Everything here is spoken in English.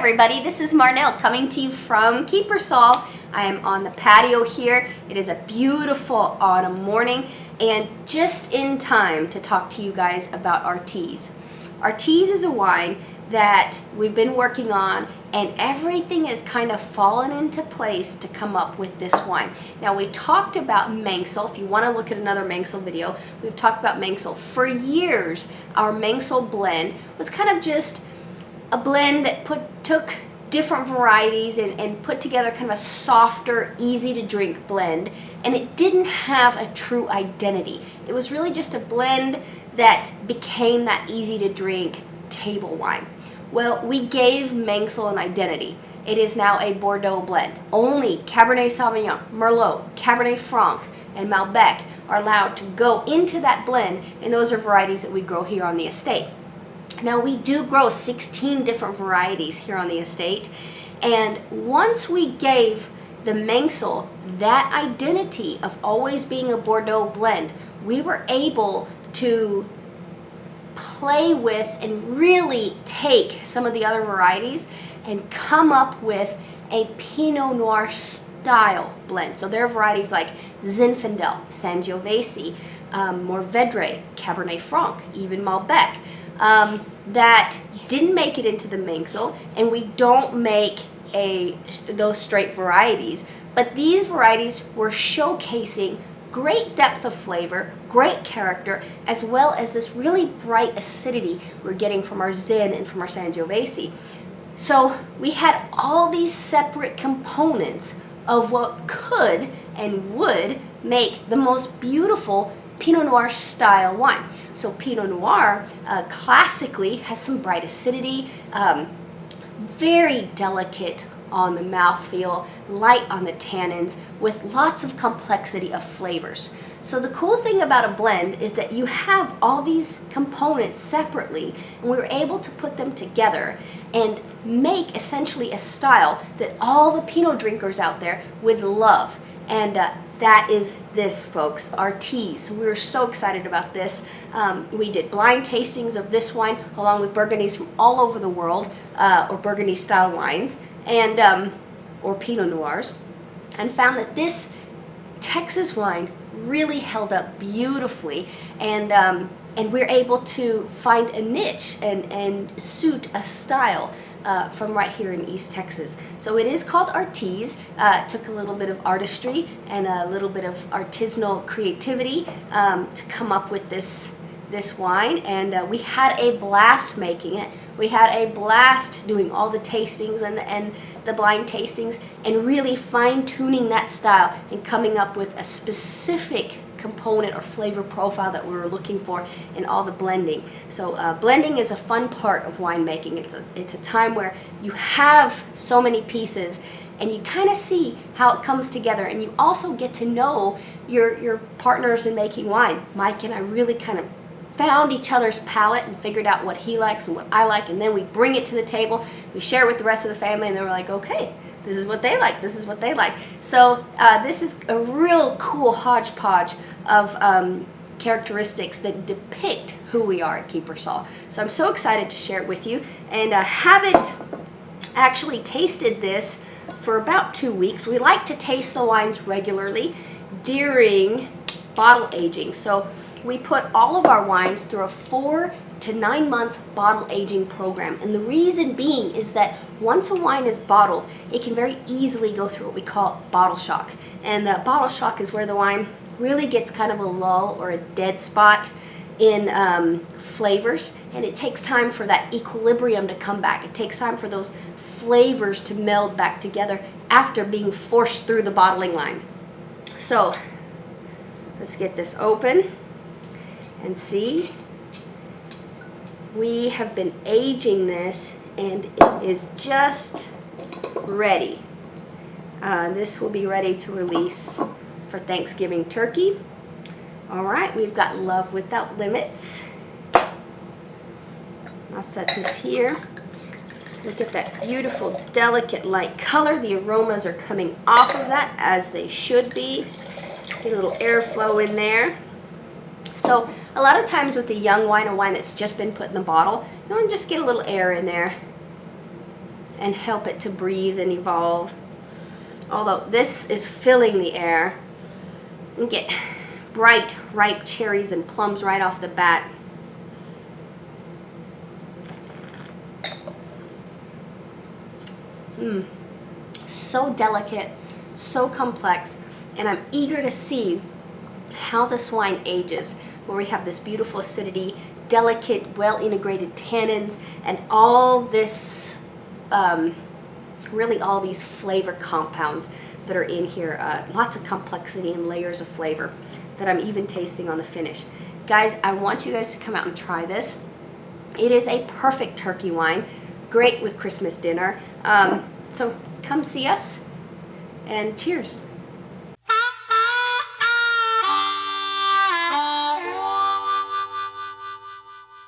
everybody, this is Marnelle coming to you from Kiepersol. I am on the patio here. It is a beautiful autumn morning and just in time to talk to you guys about Artize. Artize is a wine that we've been working on and everything has kind of fallen into place to come up with this wine. Now we talked about Marnelle. If you want to look at another Marnelle video, we've talked about Marnelle. For years, our Marnelle blend was kind of just a blend that took different varieties and put together kind of a softer, easy to drink blend, and it didn't have a true identity. It was really just a blend that became that easy to drink table wine. Well, we gave Marnelle an identity. It is now a Bordeaux blend. Only Cabernet Sauvignon, Merlot, Cabernet Franc, and Malbec are allowed to go into that blend, and those are varieties that we grow here on the estate. Now we do grow 16 different varieties here on the estate, and once we gave the Marnelle that identity of always being a Bordeaux blend, we were able to play with and really take some of the other varieties and come up with a Pinot Noir style blend. So there are varieties like Zinfandel, Sangiovese, Mourvedre, Cabernet Franc, even Malbec, that didn't make it into the Marnelle, and we don't make those straight varieties, but these varieties were showcasing great depth of flavor, great character, as well as this really bright acidity we're getting from our Zin and from our Sangiovese. So we had all these separate components of what could and would make the most beautiful Pinot Noir style wine. So Pinot Noir classically has some bright acidity, very delicate on the mouthfeel, light on the tannins, with lots of complexity of flavors. So the cool thing about a blend is that you have all these components separately, and we were able to put them together and make essentially a style that all the Pinot drinkers out there would love. And that is this, folks, Artize. So we were so excited about this. We did blind tastings of this wine along with Burgundies from all over the world, or Burgundy style wines, and or Pinot Noirs, and found that this Texas wine really held up beautifully, and we're able to find a niche and suit a style from right here in East Texas. So it is called Artize. It took a little bit of artistry and a little bit of artisanal creativity to come up with this wine, and we had a blast making it. We had a blast doing all the tastings and the blind tastings and really fine-tuning that style and coming up with a specific component or flavor profile that we were looking for in all the blending. So blending is a fun part of winemaking. It's a time where you have so many pieces and you kind of see how it comes together, and you also get to know your partners in making wine. Mike and I really kind of found each other's palate and figured out what he likes and what I like, and then we bring it to the table, we share it with the rest of the family, and then we're like, okay, this is what they like, this is what they like. So this is a real cool hodgepodge of characteristics that depict who we are at Kiepersol. So I'm so excited to share it with you, and haven't actually tasted this for about 2 weeks. We like to taste the wines regularly during bottle aging. So we put all of our wines through a 4 to 9 month bottle aging program, and the reason being is that once a wine is bottled, it can very easily go through what we call bottle shock, and bottle shock is where the wine really gets kind of a lull or a dead spot in flavors, and it takes time for that equilibrium to come back. It takes time for those flavors to meld back together after being forced through the bottling line. So let's get this open and see. We have been aging this and it is just ready. This will be ready to release for Thanksgiving turkey. All right, we've got Love Without Limits. I'll set this here. Look at that beautiful, delicate, light color. The aromas are coming off of that as they should be. Get a little airflow in there. So a lot of times with a young wine, a wine that's just been put in the bottle, you want to just get a little air in there. and help it to breathe and evolve. Although this is filling the air. You get bright, ripe cherries and plums right off the bat. So delicate, so complex, and I'm eager to see how this wine ages, where we have this beautiful acidity, delicate, well-integrated tannins, and all this, really all these flavor compounds that are in here. Lots of complexity and layers of flavor that I'm even tasting on the finish. Guys, I want you guys to come out and try this. It is a perfect turkey wine, great with Christmas dinner. So come see us, and cheers.